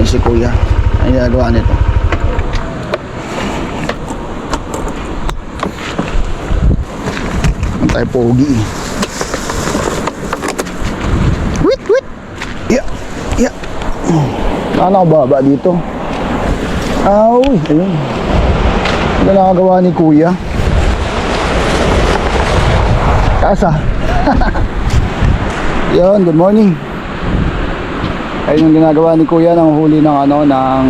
Ayan si kuya. Ang ginagawa nito. Ang tayo pogi. Wait, wait. Yeah, yeah. Ano baba dito? Ay, ayun. Ano nakagawa ni kuya? Kasa. Yun, good morning. Ayun yung ginagawa ni kuya ng huli ng ano, ng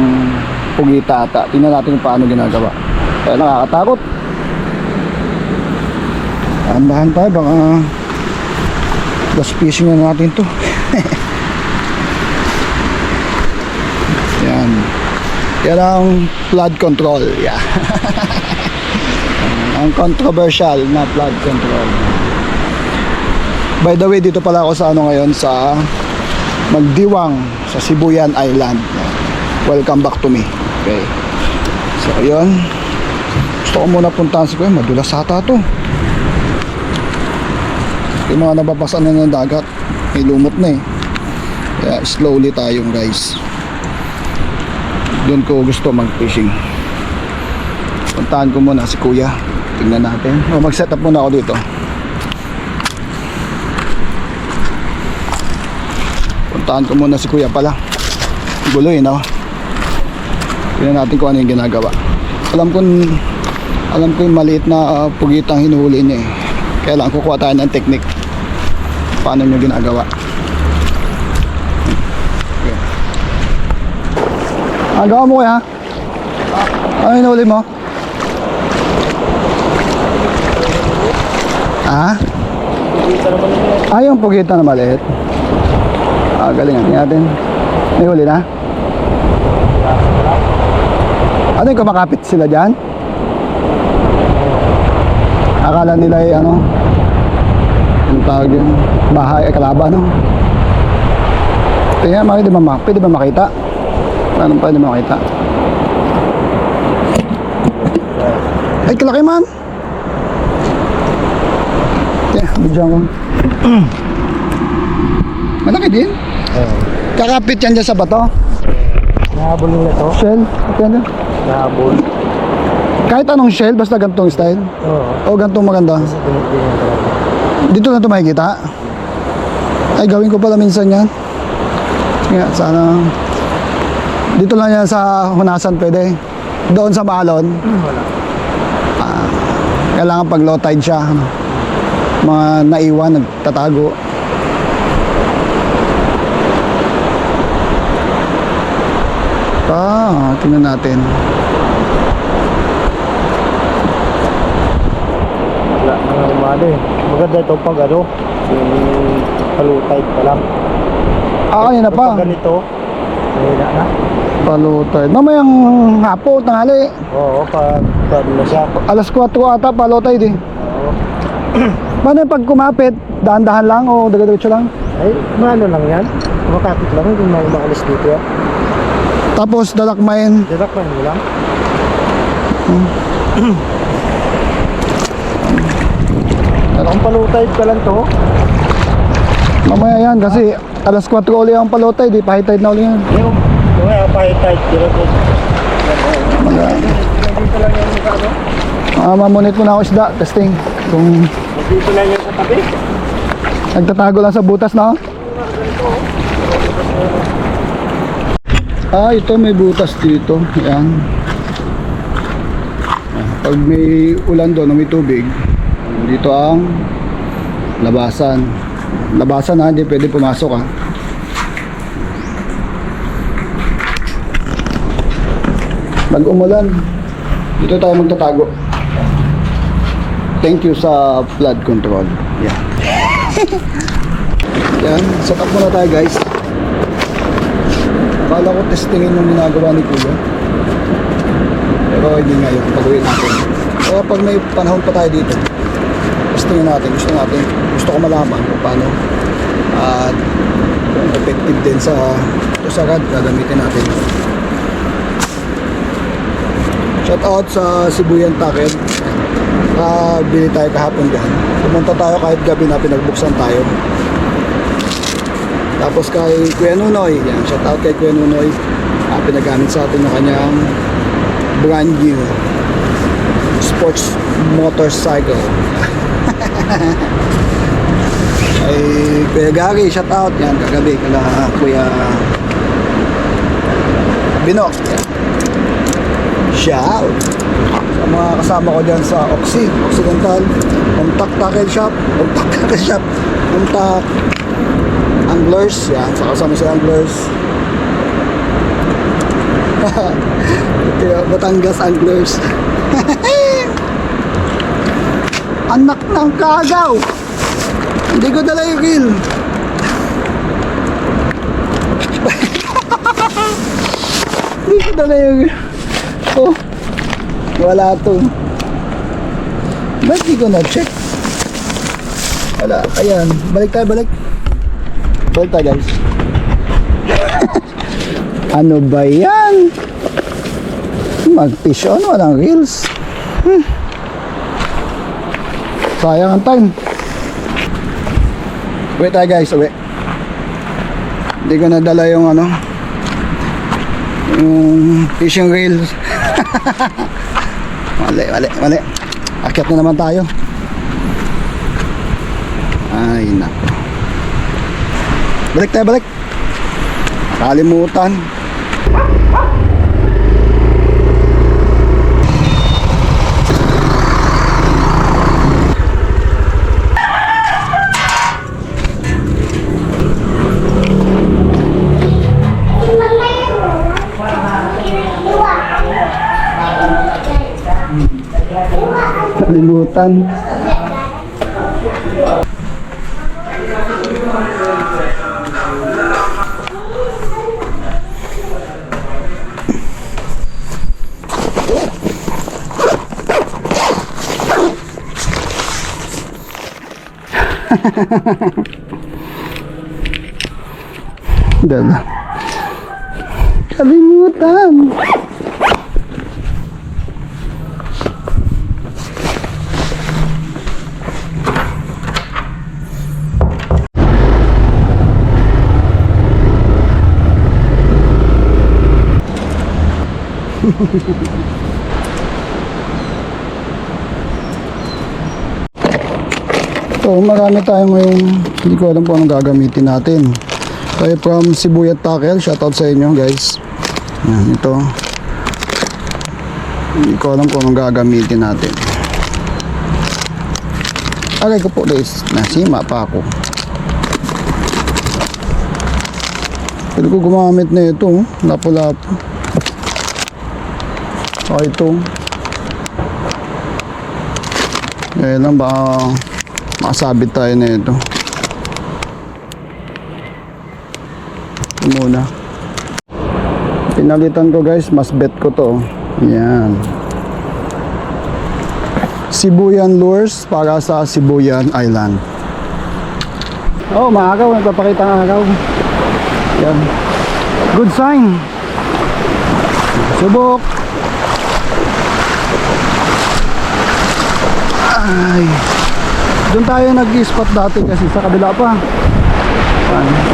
pugita ata. Tingnan natin kung paano ginagawa. Kaya nakakatakot. Andahan tayo, baka last fishing na natin to. Yan. Yan ang flood control. Yeah. Ang controversial na flood control. By the way, dito pala ako sa ano ngayon, sa Magdiwang, sa Sibuyan Island. Welcome back to me. Okay. So, ayun. Gusto ko muna puntahan sa kuya. Madulas ata to. Yung mga nababasan na ng dagat, may lumot na eh. Kaya slowly tayong guys. Doon ko gusto mag-fishing. Puntahan ko muna si kuya. Tingnan natin. Mag-set up muna ako dito. Puntahan ko muna si kuya pala. Gulo eh, no? Tingnan natin kung ano yung ginagawa. Alam ko yung maliit na pugitang hinuhuli niya eh. Kaya lang kukuha tayo ng technique. Paano nyo ginagawa. Okay. Gawa mo kuya? Ano hinuhuli mo? Ah? Yung pugita na maliit. Galing natin. May huli na? Ano yung kumakapit sila dyan? Akala nila ay ano, yung tawag yun, bahay, kalaban, no? Tingnan, pwede ba makita? Paano pwede makita? Ay, kalaki man! Bidyan ko. Malaki din? Kakapit yan dyan sa bato? Nahabol nila to? Shell? Ito Nahabol. kahit anong shell, basta gantong style? Oo. O gantong maganda? Dito na ito makikita? Ay, gawin ko pala minsan yan. Nga, sana. Dito lang yan sa Hunasan pwede. Doon sa Maalon. Wala. Kailangan pag low tide siya. Mga naiwan, nagtatago. Tingnan natin. Wala mga umali. Maganda ito pag ano, yung palutay pa lang. Ayun na pa. Pag ganito, wala na. Palutay. Mamayang hapo, tanghali. Oo, pag na siya. Alas 4 ata, palutay di. Oo. Paano pag kumapit? Dahan-dahan lang o daga-diretso lang? Ay, maano lang yan. Makapit lang, kung maalis dito yan. Tapos dalakmayin. Dalakman mo lang. Ang palutay pa lang to. Mamaya yan kasi alas 4 uli ang palutay, di pa high tide na uli yan. Yung pahitay, dito ko. Dito lang yung ano. Mamunit ko na ako isda, testing. Kung Dito lang yung sa tabi. nagtatago lang sa butas na. Ito may butas dito. Yan. Pag may ulan doon, may tubig, dito ang labasan. Labasan ha, hindi pwede pumasok ha. Pag umulan, dito tayo magtatago. Thank you sa flood control. Yan. Yan, set up muna tayo guys. Kala ko testingin yung ginagawa ni Kuya. Pero hindi ngayon, pag-uwi natin. So pag may panahon pa tayo dito, testingin natin, gusto ko malaman kung paano at effective din sa rod, gagamitin natin. Shout out sa Sibuyan Tackle. Bili tayo kahapon dyan. Pumunta tayo kahit gabi na, pinagbuksan tayo. Tapos kay Kuya Nunoy, yan, shout out kay Kuya Nunoy. pinagamit sa atin yung kanyang brand new sports motorcycle. Ay Kuya Gary, shout out yan kagabi kala Kuya Bino. Yan. Shout sa mga kasama ko dyan sa Occidental, Contact Tackle Shop, Contact Anglers, yan, sa kasama sa Anglers. Batangas Anglers. Anak ng kagaw, hindi ko dala yung reel. Hindi ko dala yung reel. Oh, wala to. Ba't di ko na-check? Wala, ayan. Balik tayo. Balik tayo, guys. Ano ba yan? Mag-fish on, walang reels. Sayang ang time. Uwi tayo, guys, uwi. Hindi ko nadala yung ano, yung fishing reels. Mali. Akyat na naman tayo. Ay, nako. Balik. Kalimutan. Kalimutan. Dala. Kalimutan. So marami tayo ngayon, hindi ko alam po anong gagamitin natin. Tayo from Sibuyat Tackle, shoutout sa inyo guys. Yan, ito. Hindi ko alam po anong gagamitin natin. Alay ko po guys, nasima pa ako. Pwede ko gumamit na ito, lapo-lapo. Okay, ito. Ngayon lang baka makasabit tayo na ito. Ito muna. Pinalitan ko guys, mas bet ko to. Yan. Sibuyan Lures para sa Sibuyan Island. Oh, maagaw. Nagpapakita ang agaw. Yan. Good sign. Subok. Ay. Doon tayo nag-spot dati kasi sa kabila pa.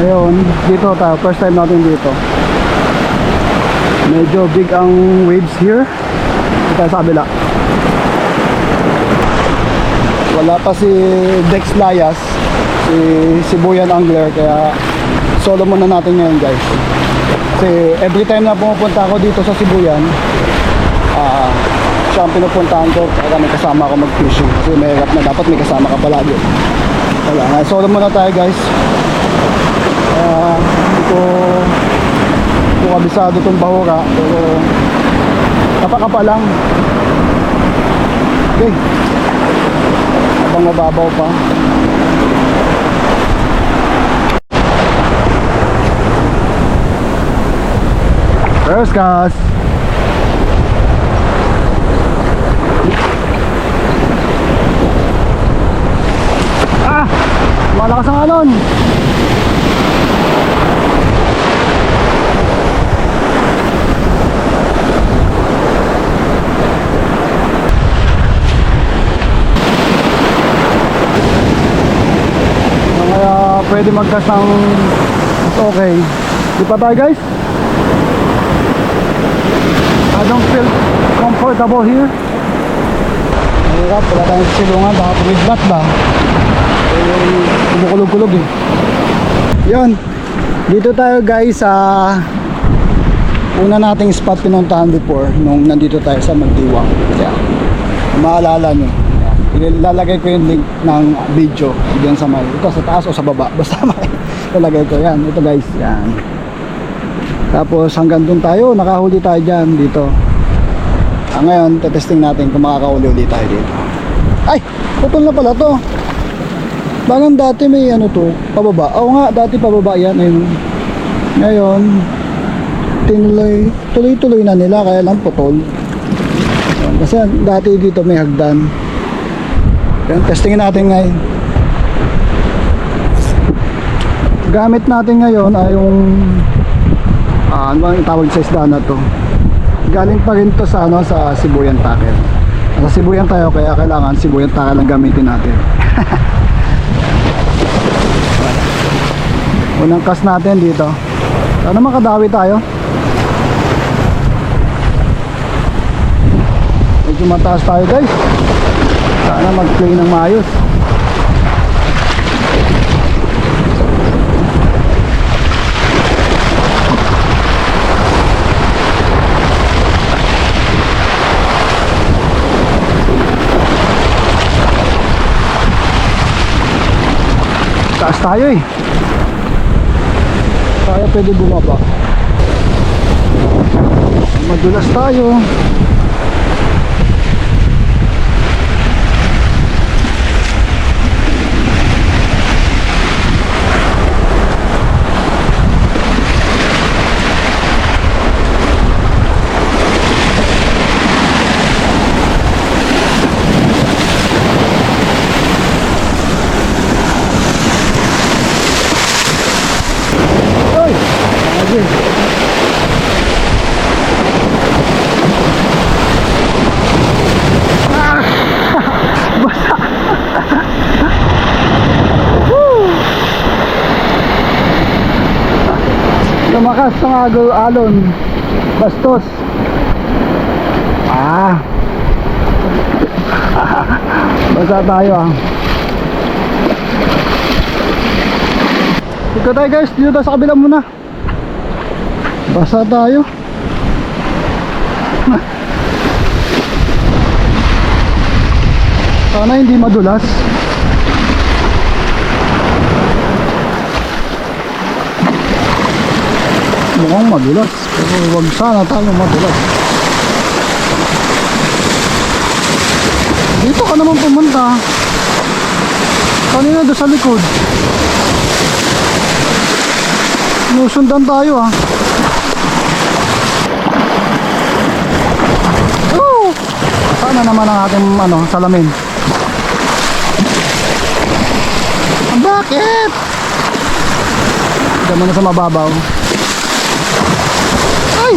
Ayun, dito tayo. First time natin dito. Medyo big ang waves here. Dito tayo sa kabila. Wala pa si Dex Layas, si Sibuyan Angler, kaya solo muna natin ngayon guys. Kasi every time na pumupunta ako dito sa Sibuyan, siya ang pinupuntahan ko para may kasama ako mag-fishing. Kasi mahirap na dapat may kasama ka palagi. Wala nga, solo muna tayo guys. Hindi ko kabisado itong bahura, pero kapakapa lang. Okay, habang mababaw pa. First cast. Malakas ang alon. Kaya pwede magkas ng okay. Di pa tayo guys? I don't feel comfortable here. Mahirap, wala tayong silungan, baka pumidlat ba? Kumukulog-kulog eh. Yun, dito tayo guys sa una nating spot pinuntahan before nung nandito tayo sa Magdiwang. Kaya maalala nyo, ilalagay ko yung link ng video diyan sa may, ito sa taas o sa baba, basta may ilalagay ko yan. Ito guys, yan. Tapos hanggang dun tayo, nakahuli tayo dyan dito. Ngayon, testing natin kung makakauli ulit tayo dito. Ay, putol na pala to. Bagang dati may ano to, pababa. Oo nga, dati pababa yan. Ayun. Ngayon, tuloy-tuloy na nila, kaya lang putol. Kasi dati dito may hagdan. Yan, testingin natin ngayon. Gamit natin ngayon ay yung ano bang tawag sa isda na to? Galing pa rin to sa ano, sa Sibuyan Tackle. Sa Sibuyan tayo, kaya kailangan Sibuyan Tackle ang gamitin natin. Unang cast natin dito. Sana makadawi tayo. Medyo mataas tayo guys. Sana mag-play ng maayos. Taas tayo eh. Kaya pwede bumaba. Madulas tayo. Lumakas ng alon. Bastos. Basa tayo ah. Dito tayo guys, dito tayo sa kabila muna. Basa tayo. Sana hindi madulas. Mukhang madulas, pero huwag sana tayo madulas. Dito ka naman pumunta. Kanina doon sa likod. Nusundan tayo ah. Sana naman ang ating salamin. Bakit? Diyan na sa mababaw. Ay!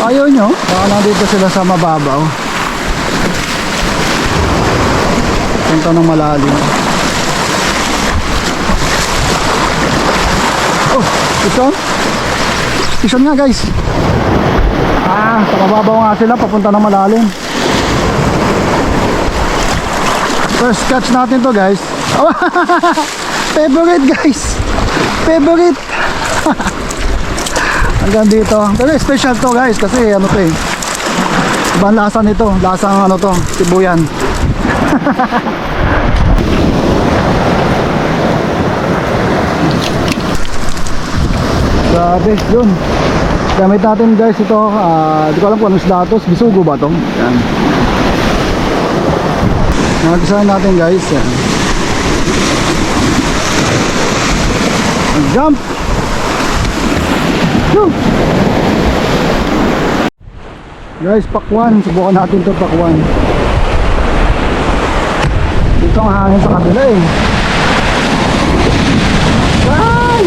Ayaw nyo? Baka nandito sila sa mababaw. Punta ng malalim. Oh, ison? Ison nga guys. Sa mababaw nga sila, papunta ng malalim. First catch natin to guys. Favorite guys. Favorite. Hanggang dito. Pero special to guys kasi ano to eh. Ibang lasa nito. Lasang ano to, Sibuyan. Grabe, yun. Gamit natin guys ito. Di ko alam kung anong status. Bisugo ba to? Yan. Nag-design natin guys. Yan. Jump! Guys, pakwan. Subukan natin to pakwan. Dito ang hangin sa kabila eh. Ay!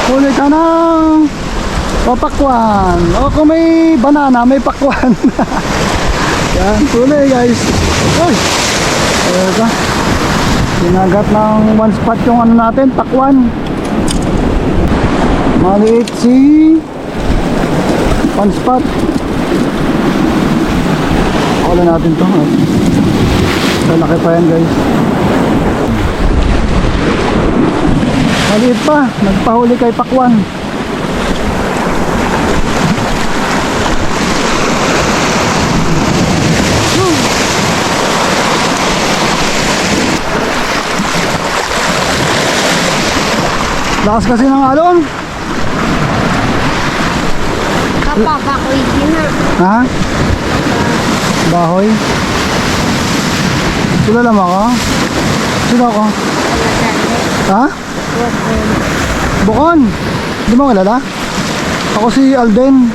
Huli ka ng papakwan. O kung may banana, may pakwan. Yan, huli guys. Uy! Teka. Sinagat ng one spot yung ano natin, pakwan. Maliit si one spot. Wala natin to. Malaki pa yan guys. Maliit pa, nagpahuli kay pakwan. Lakas kasi ng alon. Kapapakoy din na. Ha? Bahoy. Sila lang ako? Sino ako? Ha? Bukon. Di mo kilala? Ako si Alden.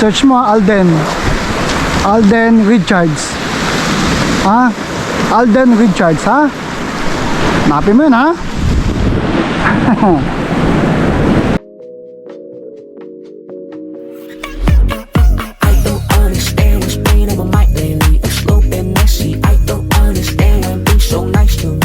Search mo Alden. Alden Richards. Ha? Alden Richards, ha? Napin mo yun, ha? I don't understand what's been on my mind lately. It's slow and messy. I don't understand why I'm being so nice to